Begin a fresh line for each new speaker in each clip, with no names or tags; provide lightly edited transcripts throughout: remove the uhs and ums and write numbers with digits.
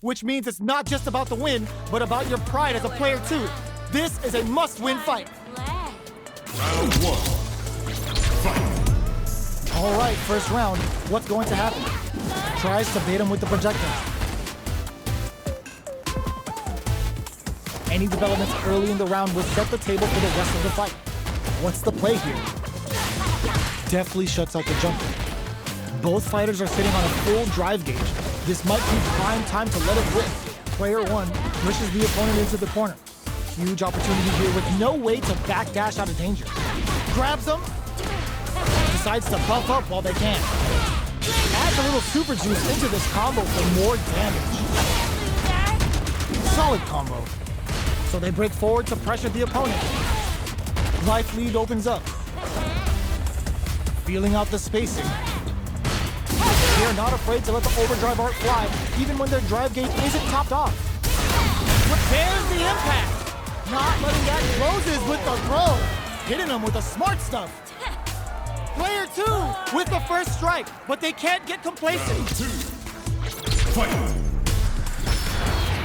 which means it's not just about the win, but about your pride as a player too. This is a must-win fight.
Round 1. Fight.
All right, first round. What's going to happen? Tries to bait him with the projectile. Any developments early in the round will set the table for the rest of the fight. What's the play here? Deftly shuts out the jumper. Both fighters are sitting on a full drive gauge. This might be prime time to let it rip. Player 1 pushes the opponent into the corner. Huge opportunity here with no way to backdash out of danger. Grabs him. Decides to buff up while they can. Adds a little super juice into this combo for more damage. Solid combo. So they break forward to pressure the opponent. Life lead opens up. Feeling out the spacing. They're not afraid to let the overdrive art fly, even when their drive gauge isn't topped off. But there's the impact! Not letting that closes with the throw. Hitting them with the smart stuff. Player 2 with the first strike, but they can't get complacent.
Round 2. Fight.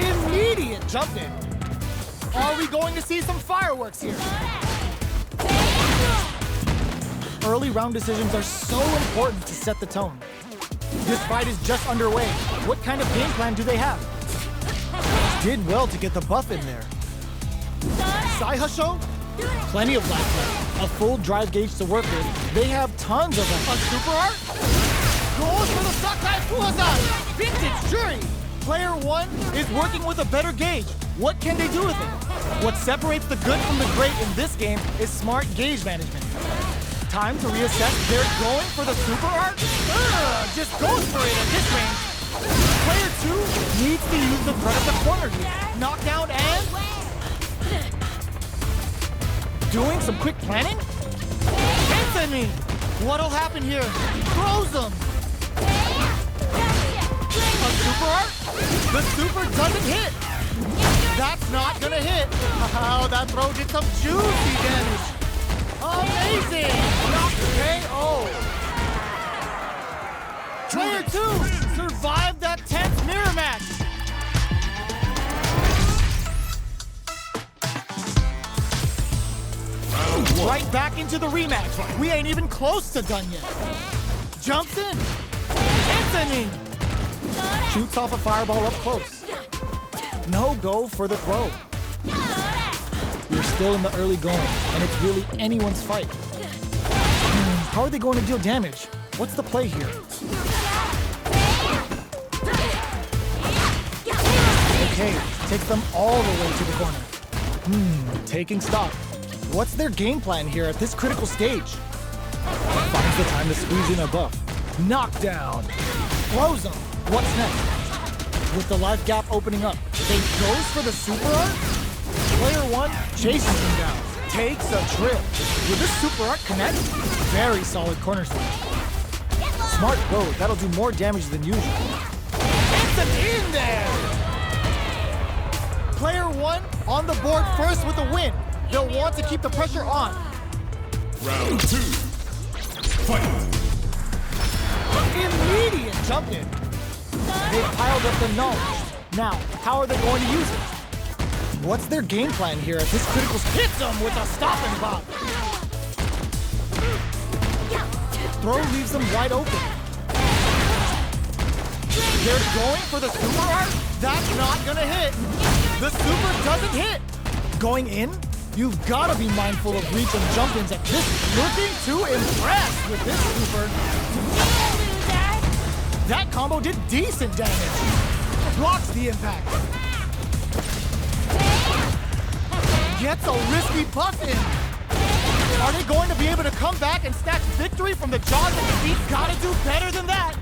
Immediate jump in. Are we going to see some fireworks here? Early round decisions are so important to set the tone. This fight is just underway. What kind of game plan do they have? Did well to get the buff in there. Saihasho? Plenty of life left. A full drive gauge to work with. They have tons of them. A super art? Goes for the Sakai Fuhazan! Vintage JURI! Player 1 is working with a better gauge. What can they do with it? What separates the good from the great in this game is smart gauge management. Time to reassess. They're going for the super art? Just goes for it at this range. Player 2 needs to use the front of the corner here. Knockdown and... doing some quick planning? Anthony! What'll happen here? Throws him! A super art? The super doesn't hit! That's not gonna hit! Oh, that throw did some juicy damage! Amazing! Knock KO! Player 2 survived that tense mirror match! Right back into the rematch. We ain't even close to done yet. Jumps in. Anthony! Shoots off a fireball up close. No go for the throw. We're still in the early going, and it's really anyone's fight. How are they going to deal damage? What's the play here? Okay, takes them all the way to the corner. Taking stock. What's their game plan here at this critical stage? Finds the time to squeeze in a buff. Knockdown. Throws him. What's next? With the life gap opening up, they goes for the super art? Player 1 chases him down. Takes a trip. Will this super art connect? Very solid corner smash. Smart go. That'll do more damage than usual. It's an in there! Player 1 on the board first with a win. They'll want to keep the pressure on.
Round 2. Fight.
Immediate jump in. They've piled up the knowledge. Now, how are they going to use it? What's their game plan here at this critical stage? Hits them with a stop and bop. Throw leaves them wide open. They're going for the super art? That's not gonna hit. The super doesn't hit. Going in? You've got to be mindful of reach and jump-ins at this. Looking to impress with this super. That combo did decent damage. Blocks the impact. Gets a risky buff in. Are they going to be able to come back and snatch victory from the jaws of defeat? Gotta do better than that.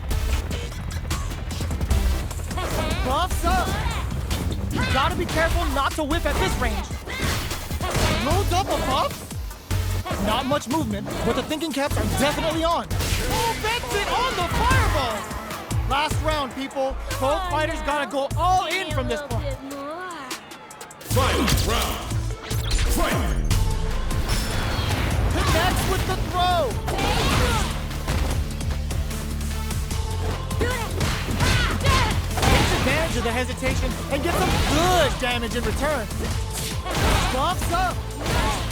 Buffs up. You gotta be careful not to whip at this range. Loads up a buff? Not much movement, but the thinking caps are definitely on. Oh, that's it on the fireball! Last round, people. Both fighters gotta go all in from this point.
Final round. Fight.
Connects with the throw. It's a advantage of the hesitation and get some good damage in return. Buffs up.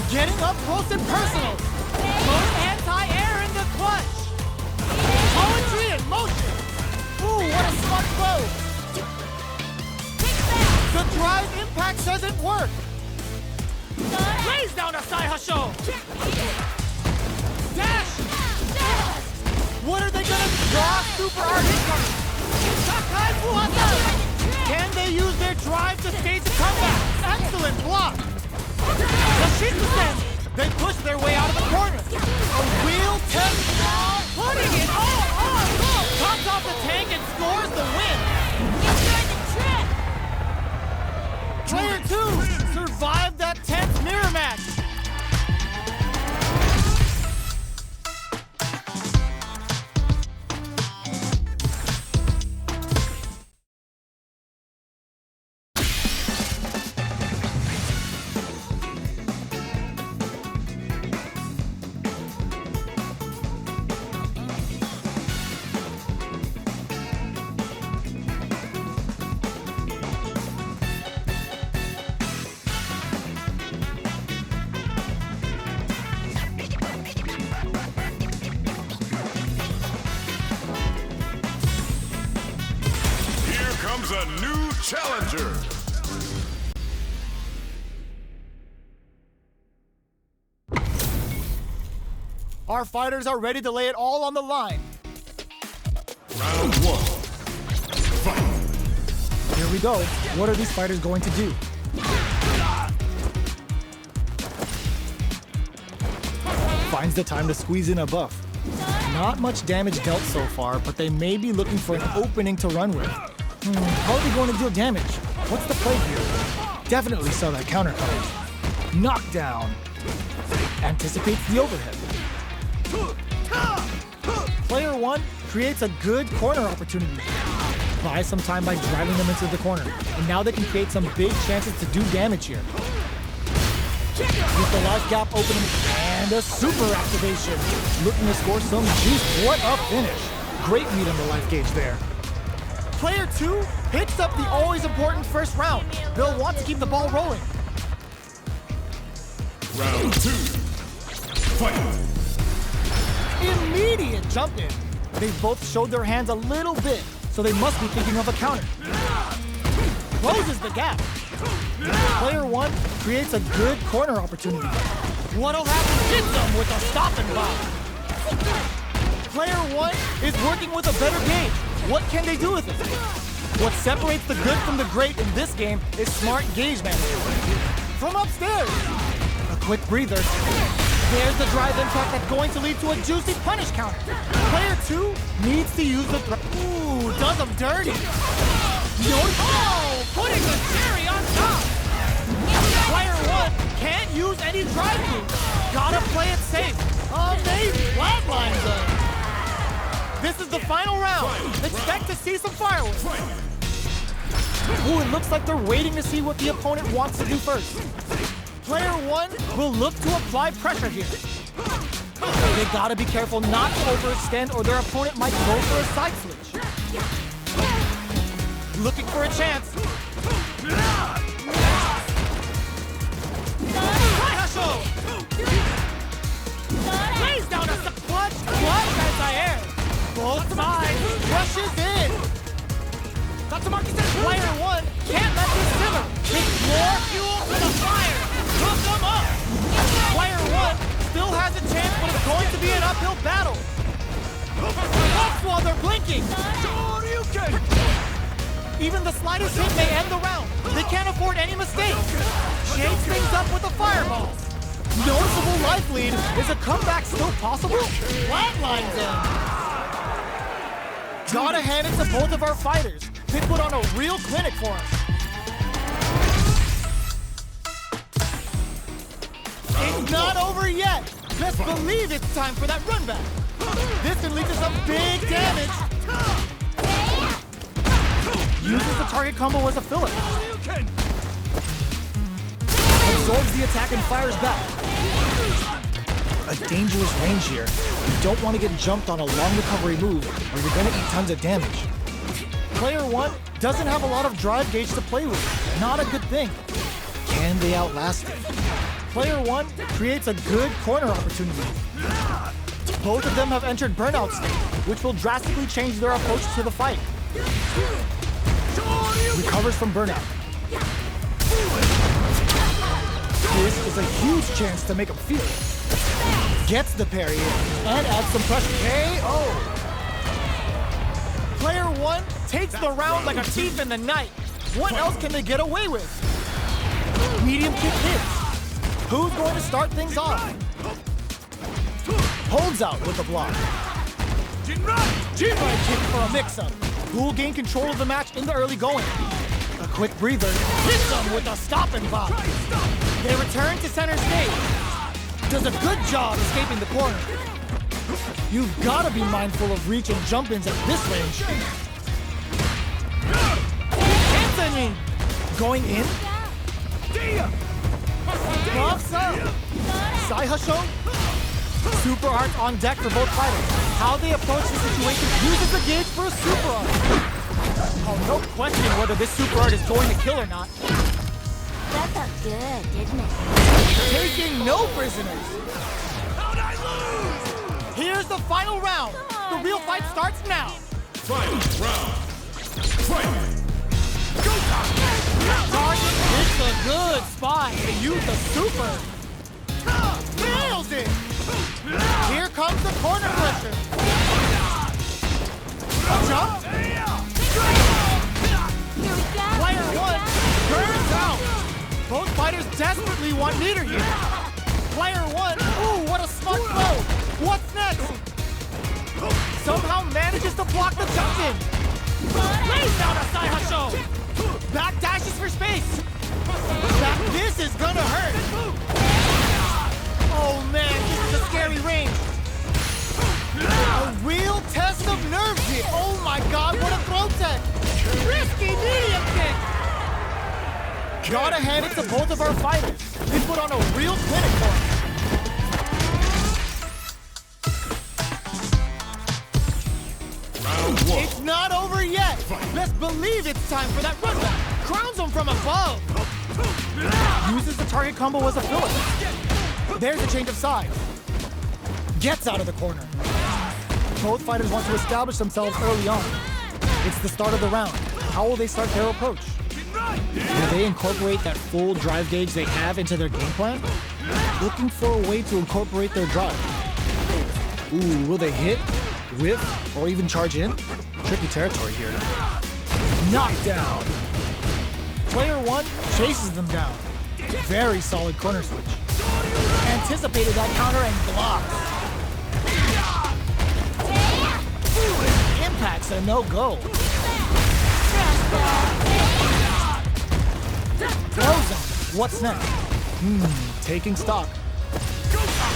Getting up close and personal. Both anti-air in the clutch. Poetry in motion. Ooh, what a smart blow. The drive impact doesn't work. Lays down a side hustle. Dash. What are they gonna draw? Super hard incoming. Sakai Fuata. Can they use their drive to stage a comeback? Excellent block. The Shikusen. They push their way out of the corner. A wheel test. Putting it all on. Comes off the tank and scores the win. Player 2 survived that tense mirror match.
Comes a new challenger.
Our fighters are ready to lay it all on the line.
Round 1. Fight.
Here we go. What are these fighters going to do? Finds the time to squeeze in a buff. Not much damage dealt so far, but they may be looking for an opening to run with. How are they going to deal damage? What's the play here? Definitely saw that counter coming. Knockdown. Anticipates the overhead. Player 1 creates a good corner opportunity. Buys some time by driving them into the corner. And now they can create some big chances to do damage here. With the life gap opening and a super activation. Looking to score some juice. What a finish. Great read on the life gauge there. Player 2 picks up the always important first round. They'll want to keep the ball rolling.
Round 2. Fight.
Immediate jump in. They both showed their hands a little bit, so they must be thinking of a counter. Closes the gap. Player 1 creates a good corner opportunity. What'll happen? Hits them with a stop and block. Player 1 is working with a better gauge. What can they do with it? What separates the good from the great in this game is smart gauge management. From upstairs, a quick breather. There's the drive impact that's going to lead to a juicy punish counter. Player 2 needs to use the... Ooh, does them dirty. Oh, putting the cherry on top. Player 1 can't use any drive moves. Gotta play it safe. Amazing flatlines them. This is the final round. Expect to see some fireworks. Ooh, it looks like they're waiting to see what the opponent wants to do first. Player 1 will look to apply pressure here. They gotta be careful not to overextend or their opponent might go for a side switch. Looking for a chance. Lays down a clutch anti-air. Both sides, rushes in. Player 1 can't let this simmer. It's more fuel to the fire. Cook them up. Player 1 still has a chance, but it's going to be an uphill battle. Buffs while they're blinking. Even the slightest hit may end the round. They can't afford any mistakes. Shakes things up with the fireballs. Noticeable life lead. Is a comeback still possible? Flatlines them. Gotta hand it to both of our fighters. They put on a real clinic for us. It's not over yet. Best believe it's time for that run back. This can lead to some big damage. Uses the target combo as a filler. Absorbs the attack and fires back. A dangerous range here. You don't want to get jumped on a long recovery move or you're going to eat tons of damage. Player 1 doesn't have a lot of drive gauge to play with. Not a good thing. Can they outlast it? Player 1 creates a good corner opportunity. Both of them have entered burnout state, which will drastically change their approach to the fight. Recovers from burnout. This is a huge chance to make him feel it. Gets the parry and adds some pressure. KO! Player 1 takes the round like a thief in the night. What else can they get away with? Medium kick hits. Who's going to start things off? Holds out with the block. Jinrai kick for a mix-up. Who will gain control of the match in the early going? A quick breather. Hits them with a stop and pop. They return to center stage. Does a good job escaping the corner. You've got to be mindful of reach and jump-ins at this range. Anthony! Going in? Buffs up! Saihasho? Super art on deck for both fighters. How they approach the situation uses the gauge for a super art. Oh, no question whether this super art is going to kill or not.
That felt good, didn't it?
Taking no prisoners.
How'd I lose?
Here's the final round. The real fight starts now.
Final round. Fight!
Target hits a good spot to use the super. Nails it. Here comes the corner pressure. Jump.
Here we go!
Player 1 burns out. Both fighters desperately want meter here. Player 1, ooh, what a smart throw. What's next? Somehow manages to block the jump in. Lays down a Saihasho. Back dashes for space. This is gonna hurt. Oh man, this is a scary range. A real test of nerves here. Oh my god, what a throw tech. Risky medium kick. Gotta hand it to both of our fighters. They put on a real clinic for us.
Round 1.
It's not over yet. Best believe it's time for that run back. Crowns him from above. Uses the target combo as a filler. There's a change of sides. Gets out of the corner. Both fighters want to establish themselves early on. It's the start of the round. How will they start their approach? Will they incorporate that full drive gauge they have into their game plan? Looking for a way to incorporate their drive. Ooh, will they hit, whiff, or even charge in? Tricky territory here. Knockdown. Player 1 chases them down. Very solid corner switch. Anticipated that counter and blocks. Impact's a no-go. Frozen. What's next? Taking stock.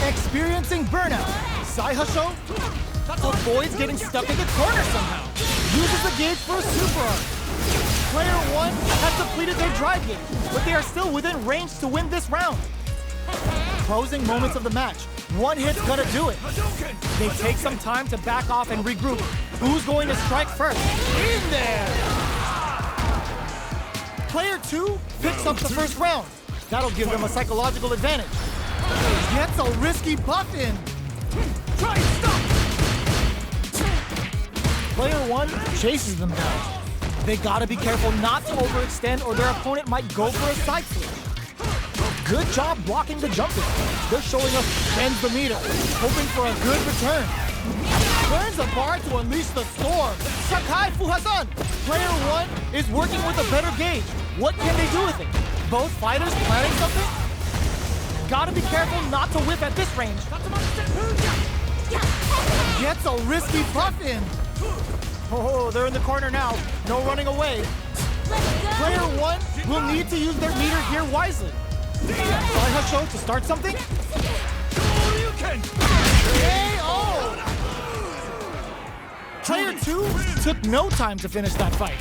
Experiencing burnout. Saihasho avoids getting stuck in the corner somehow. Uses the gauge for a super art. Player 1 has depleted their drive gauge, but they are still within range to win this round. Closing moments of the match. One hit's gonna do it. They take some time to back off and regroup. Who's going to strike first? In there! Player 2 picks up the first round. That'll give them a psychological advantage. Gets a risky buff in. Try and stop! Player 1 chases them down. They gotta be careful not to overextend or their opponent might go for a side switch. Good job blocking the jump in. They're showing us bends the meter, hoping for a good return. Turns the bar to unleash the storm. Sakai Fuhasan! Player 1 is working with a better gauge. What can they do with it? Both fighters planning something? Gotta be careful not to whip at this range. Gets a risky buff in. Oh, they're in the corner now. No running away. Player 1 will need to use their meter here wisely. Saihasho to start something? KO! Player 2 took no time to finish that fight.